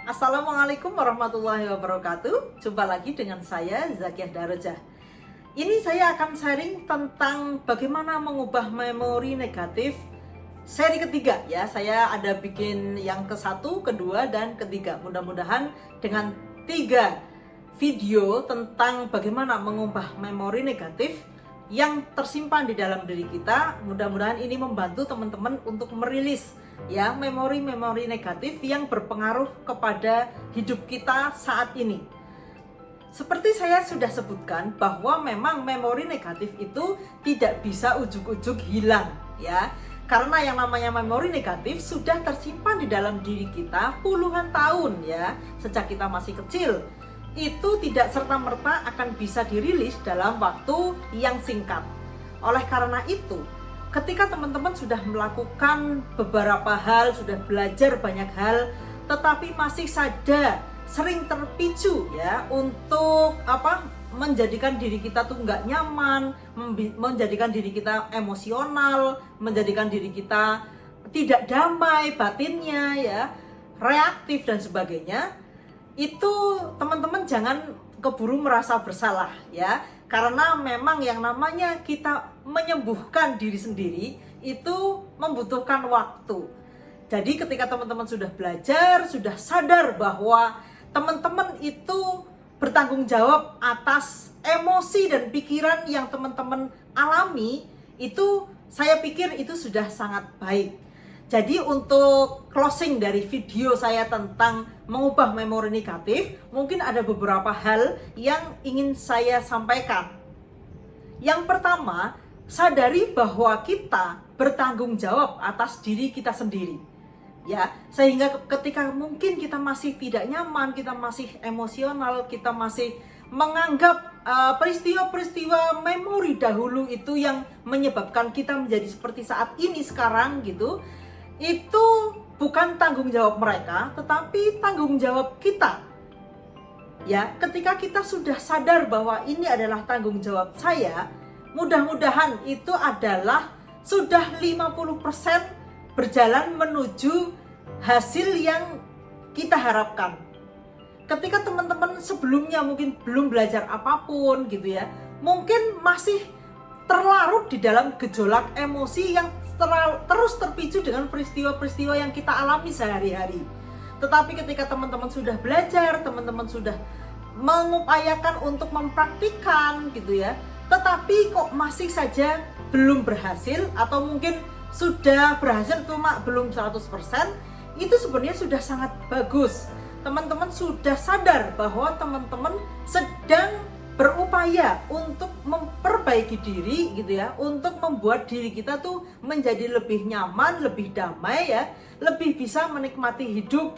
Assalamualaikum warahmatullahi wabarakatuh. Jumpa lagi dengan saya Zakiah Darajah. Ini saya akan sharing tentang bagaimana mengubah memori negatif seri ketiga ya. Saya ada bikin yang ke-1, kedua, dan ketiga. Mudah-mudahan dengan 3 video tentang bagaimana mengubah memori negatif yang tersimpan di dalam diri kita, mudah-mudahan ini membantu teman-teman untuk merilis ya memori-memori negatif yang berpengaruh kepada hidup kita saat ini. Seperti saya sudah sebutkan bahwa memang memori negatif itu tidak bisa ujug-ujug hilang ya. Karena yang namanya memori negatif sudah tersimpan di dalam diri kita puluhan tahun ya, sejak kita masih kecil. Itu tidak serta-merta akan bisa dirilis dalam waktu yang singkat. Oleh karena itu, ketika teman-teman sudah melakukan beberapa hal, sudah belajar banyak hal, tetapi masih saja sering terpicu ya untuk menjadikan diri kita tuh nggak nyaman, menjadikan diri kita emosional, menjadikan diri kita tidak damai batinnya ya, reaktif dan sebagainya. Itu teman-teman jangan keburu merasa bersalah ya, karena memang yang namanya kita menyembuhkan diri sendiri itu membutuhkan waktu. Jadi ketika teman-teman sudah belajar, sudah sadar bahwa teman-teman itu bertanggung jawab atas emosi dan pikiran yang teman-teman alami, itu saya pikir itu sudah sangat baik. Jadi untuk closing dari video saya tentang mengubah memori negatif, mungkin ada beberapa hal yang ingin saya sampaikan. Yang pertama, sadari bahwa kita bertanggung jawab atas diri kita sendiri. Ya, sehingga ketika mungkin kita masih tidak nyaman, kita masih emosional, kita masih menganggap peristiwa-peristiwa memori dahulu itu yang menyebabkan kita menjadi seperti saat ini sekarang gitu. Itu bukan tanggung jawab mereka, tetapi tanggung jawab kita. Ya, ketika kita sudah sadar bahwa ini adalah tanggung jawab saya, mudah-mudahan itu adalah sudah 50% berjalan menuju hasil yang kita harapkan. Ketika teman-teman sebelumnya mungkin belum belajar apapun gitu ya, mungkin masih terlarut di dalam gejolak emosi yang terus terpicu dengan peristiwa-peristiwa yang kita alami sehari-hari. Tetapi ketika teman-teman sudah belajar, teman-teman sudah mengupayakan untuk mempraktikkan gitu ya, tetapi kok masih saja belum berhasil atau mungkin sudah berhasil cuma belum 100%, itu sebenarnya sudah sangat bagus. Teman-teman sudah sadar bahwa teman-teman sedang berupaya untuk memperbaiki diri gitu ya, untuk membuat diri kita tuh menjadi lebih nyaman, lebih damai ya, lebih bisa menikmati hidup,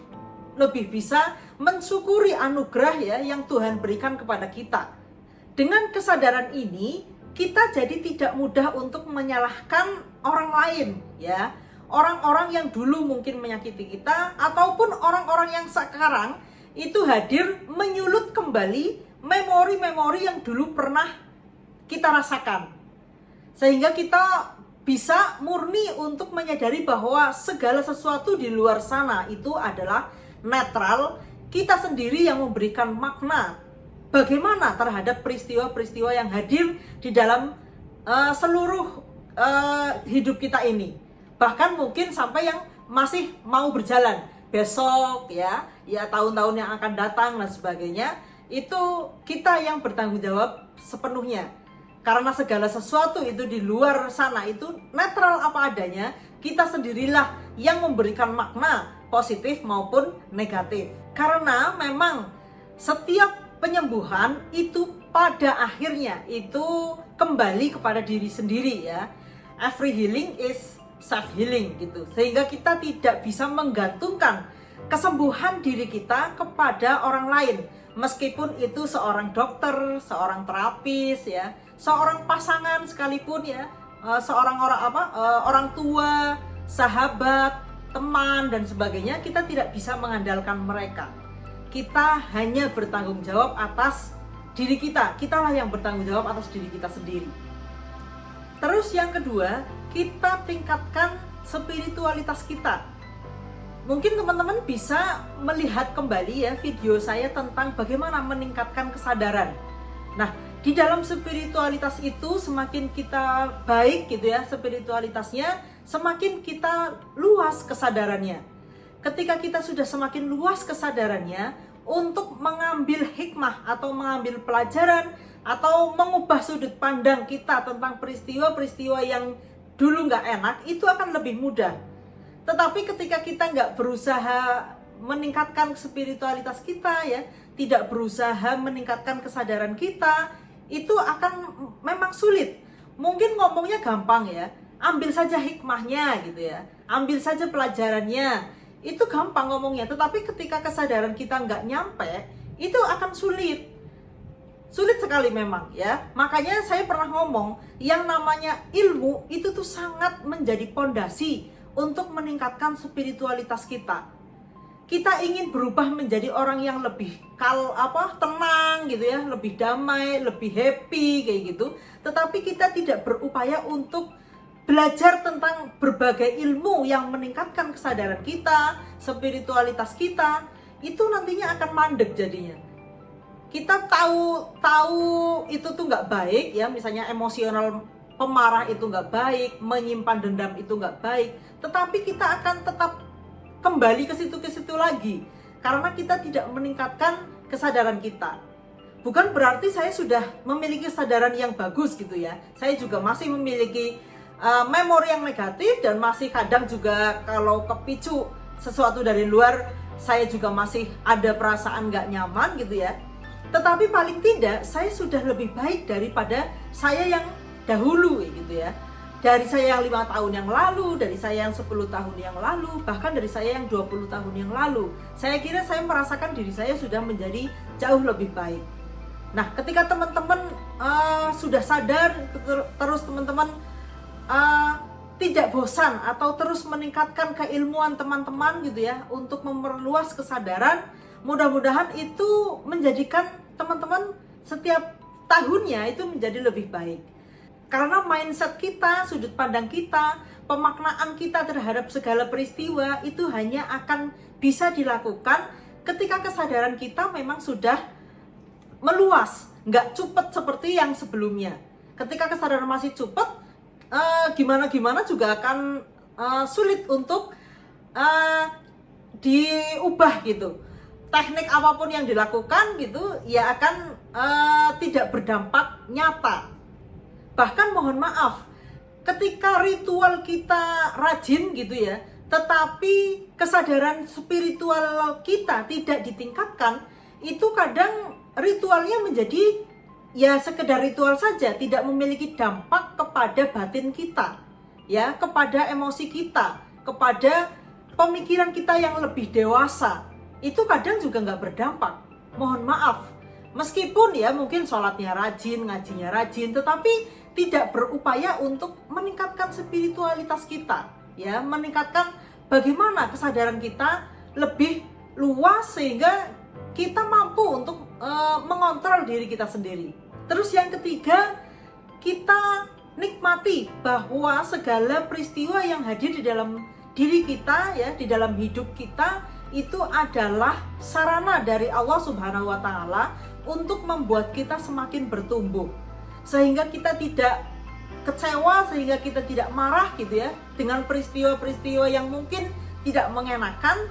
lebih bisa mensyukuri anugerah ya yang Tuhan berikan kepada kita. Dengan kesadaran ini, kita jadi tidak mudah untuk menyalahkan orang lain ya. Orang-orang yang dulu mungkin menyakiti kita ataupun orang-orang yang sekarang itu hadir menyulut kembali memori-memori yang dulu pernah kita rasakan. Sehingga kita bisa murni untuk menyadari bahwa segala sesuatu di luar sana itu adalah netral. Kita sendiri yang memberikan makna bagaimana terhadap peristiwa-peristiwa yang hadir di dalam seluruh hidup kita ini. Bahkan mungkin sampai yang masih mau berjalan besok ya tahun-tahun yang akan datang dan sebagainya. Itu kita yang bertanggung jawab sepenuhnya. Karena segala sesuatu itu di luar sana itu netral apa adanya, kita sendirilah yang memberikan makna positif maupun negatif. Karena memang setiap penyembuhan itu pada akhirnya itu kembali kepada diri sendiri ya. Every healing is self-healing gitu. Sehingga kita tidak bisa menggantungkan kesembuhan diri kita kepada orang lain. Meskipun itu seorang dokter, seorang terapis ya, seorang pasangan sekalipun ya, orang tua, sahabat, teman dan sebagainya, kita tidak bisa mengandalkan mereka. Kita hanya bertanggung jawab atas diri kita. Kitalah yang bertanggung jawab atas diri kita sendiri. Terus yang kedua, kita tingkatkan spiritualitas kita. Mungkin teman-teman bisa melihat kembali ya video saya tentang bagaimana meningkatkan kesadaran. Nah, di dalam spiritualitas itu semakin kita baik gitu ya spiritualitasnya, semakin kita luas kesadarannya. Ketika kita sudah semakin luas kesadarannya untuk mengambil hikmah atau mengambil pelajaran atau mengubah sudut pandang kita tentang peristiwa-peristiwa yang dulu nggak enak, itu akan lebih mudah. Tetapi ketika kita nggak berusaha meningkatkan spiritualitas kita ya, tidak berusaha meningkatkan kesadaran kita, itu akan memang sulit. Mungkin ngomongnya gampang ya, ambil saja hikmahnya gitu ya, ambil saja pelajarannya, itu gampang ngomongnya. Tetapi ketika kesadaran kita nggak nyampe, itu akan sulit. Sulit sekali memang ya. Makanya saya pernah ngomong, yang namanya ilmu itu tuh sangat menjadi pondasi untuk meningkatkan spiritualitas kita. Kita ingin berubah menjadi orang yang lebih tenang gitu ya, lebih damai, lebih happy kayak gitu. Tetapi kita tidak berupaya untuk belajar tentang berbagai ilmu yang meningkatkan kesadaran kita, spiritualitas kita, itu nantinya akan mandek jadinya. Kita tahu itu tuh nggak baik ya, misalnya emosional pemarah itu nggak baik, menyimpan dendam itu nggak baik, tetapi kita akan tetap kembali ke situ lagi karena kita tidak meningkatkan kesadaran kita. Bukan berarti saya sudah memiliki kesadaran yang bagus gitu ya, saya juga masih memiliki memori yang negatif dan masih kadang juga kalau kepicu sesuatu dari luar, saya juga masih ada perasaan nggak nyaman gitu ya. Tetapi paling tidak saya sudah lebih baik daripada saya yang dahulu gitu ya. Dari saya yang 5 tahun yang lalu, dari saya yang 10 tahun yang lalu, bahkan dari saya yang 20 tahun yang lalu. Saya kira saya merasakan diri saya sudah menjadi jauh lebih baik. Nah, ketika teman-teman sudah sadar, terus teman-teman tidak bosan atau terus meningkatkan keilmuan teman-teman gitu ya, untuk memperluas kesadaran, mudah-mudahan itu menjadikan teman-teman setiap tahunnya itu menjadi lebih baik. Karena mindset kita, sudut pandang kita, pemaknaan kita terhadap segala peristiwa itu hanya akan bisa dilakukan ketika kesadaran kita memang sudah meluas, nggak cupet seperti yang sebelumnya. Ketika kesadaran masih cupet, gimana-gimana juga akan sulit untuk diubah gitu. Teknik apapun yang dilakukan gitu, ya akan tidak berdampak nyata. Bahkan mohon maaf, ketika ritual kita rajin gitu ya, tetapi kesadaran spiritual kita tidak ditingkatkan, itu kadang ritualnya menjadi ya sekedar ritual saja, tidak memiliki dampak kepada batin kita, ya, kepada emosi kita, kepada pemikiran kita yang lebih dewasa. Itu kadang juga nggak berdampak. Mohon maaf, meskipun ya mungkin sholatnya rajin, ngajinya rajin, tetapi tidak berupaya untuk meningkatkan spiritualitas kita, ya, meningkatkan bagaimana kesadaran kita lebih luas sehingga kita mampu untuk mengontrol diri kita sendiri. Terus yang ketiga, kita nikmati bahwa segala peristiwa yang hadir di dalam diri kita, ya, di dalam hidup kita, itu adalah sarana dari Allah Subhanahu wa Ta'ala untuk membuat kita semakin bertumbuh. Sehingga kita tidak kecewa, sehingga kita tidak marah gitu ya dengan peristiwa-peristiwa yang mungkin tidak mengenakan,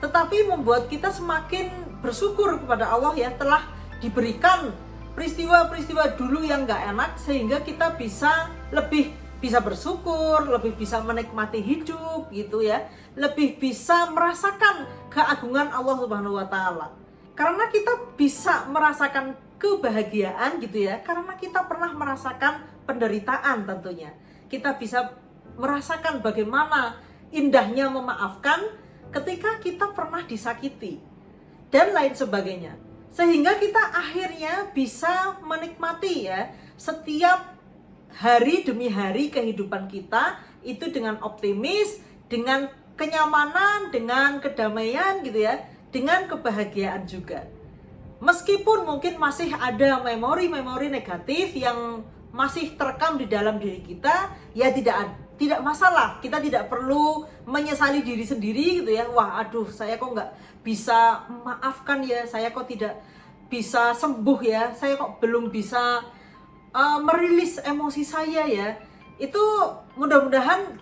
tetapi membuat kita semakin bersyukur kepada Allah ya, telah diberikan peristiwa-peristiwa dulu yang gak enak, sehingga kita bisa lebih bisa bersyukur, lebih bisa menikmati hidup gitu ya, lebih bisa merasakan keagungan Allah Subhanahu wa Ta'ala. Karena kita bisa merasakan kebahagiaan gitu ya, karena kita pernah merasakan penderitaan tentunya. Kita bisa merasakan bagaimana indahnya memaafkan ketika kita pernah disakiti dan lain sebagainya. Sehingga kita akhirnya bisa menikmati ya setiap hari demi hari kehidupan kita itu dengan optimis, dengan kenyamanan, dengan kedamaian gitu ya, dengan kebahagiaan juga. Meskipun mungkin masih ada memori-memori negatif yang masih terekam di dalam diri kita, ya tidak masalah, kita tidak perlu menyesali diri sendiri gitu ya. Wah, aduh, saya kok nggak bisa memaafkan ya, saya kok tidak bisa sembuh ya, saya kok belum bisa merilis emosi saya ya. Itu mudah-mudahan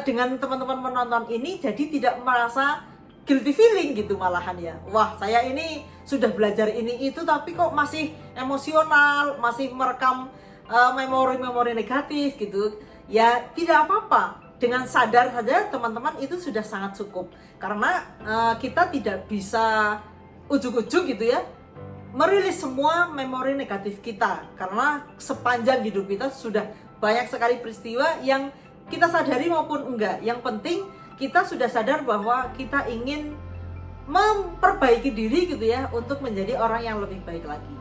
dengan teman-teman menonton ini jadi tidak merasa guilty feeling gitu malahan ya. Wah, saya ini sudah belajar ini itu tapi kok masih emosional, masih merekam memori-memori negatif gitu. Ya tidak apa-apa, dengan sadar saja teman-teman itu sudah sangat cukup. Karena kita tidak bisa ujuk-ujuk gitu ya merilis semua memori negatif kita. Karena sepanjang hidup kita sudah banyak sekali peristiwa yang kita sadari maupun enggak. Yang penting kita sudah sadar bahwa kita ingin memperbaiki diri gitu ya untuk menjadi orang yang lebih baik lagi.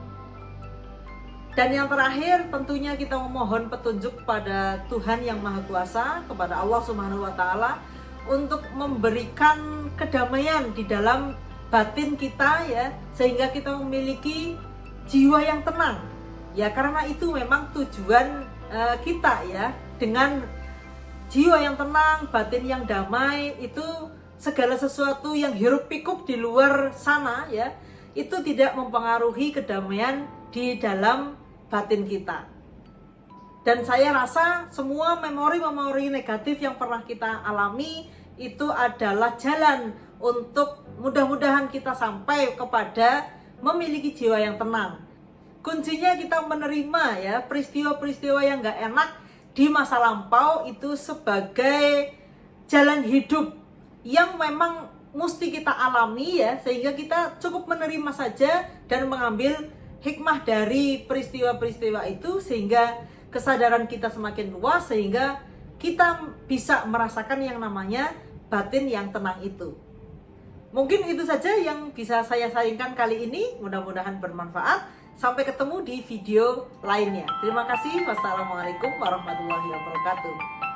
Dan yang terakhir tentunya kita memohon petunjuk pada Tuhan yang Maha Kuasa, kepada Allah Subhanahu wa Ta'ala, untuk memberikan kedamaian di dalam batin kita ya, sehingga kita memiliki jiwa yang tenang. Ya, karena itu memang tujuan kita ya, dengan jiwa yang tenang, batin yang damai, itu segala sesuatu yang hiruk pikuk di luar sana ya, itu tidak mempengaruhi kedamaian di dalam batin kita. Dan saya rasa semua memori-memori negatif yang pernah kita alami itu adalah jalan untuk mudah-mudahan kita sampai kepada memiliki jiwa yang tenang. Kuncinya kita menerima ya peristiwa-peristiwa yang gak enak di masa lampau itu sebagai jalan hidup yang memang mesti kita alami ya, sehingga kita cukup menerima saja dan mengambil hikmah dari peristiwa-peristiwa itu, sehingga kesadaran kita semakin luas, sehingga kita bisa merasakan yang namanya batin yang tenang itu. Mungkin itu saja yang bisa saya sharingkan kali ini, mudah-mudahan bermanfaat. Sampai ketemu di video lainnya. Terima kasih. Wassalamualaikum warahmatullahi wabarakatuh.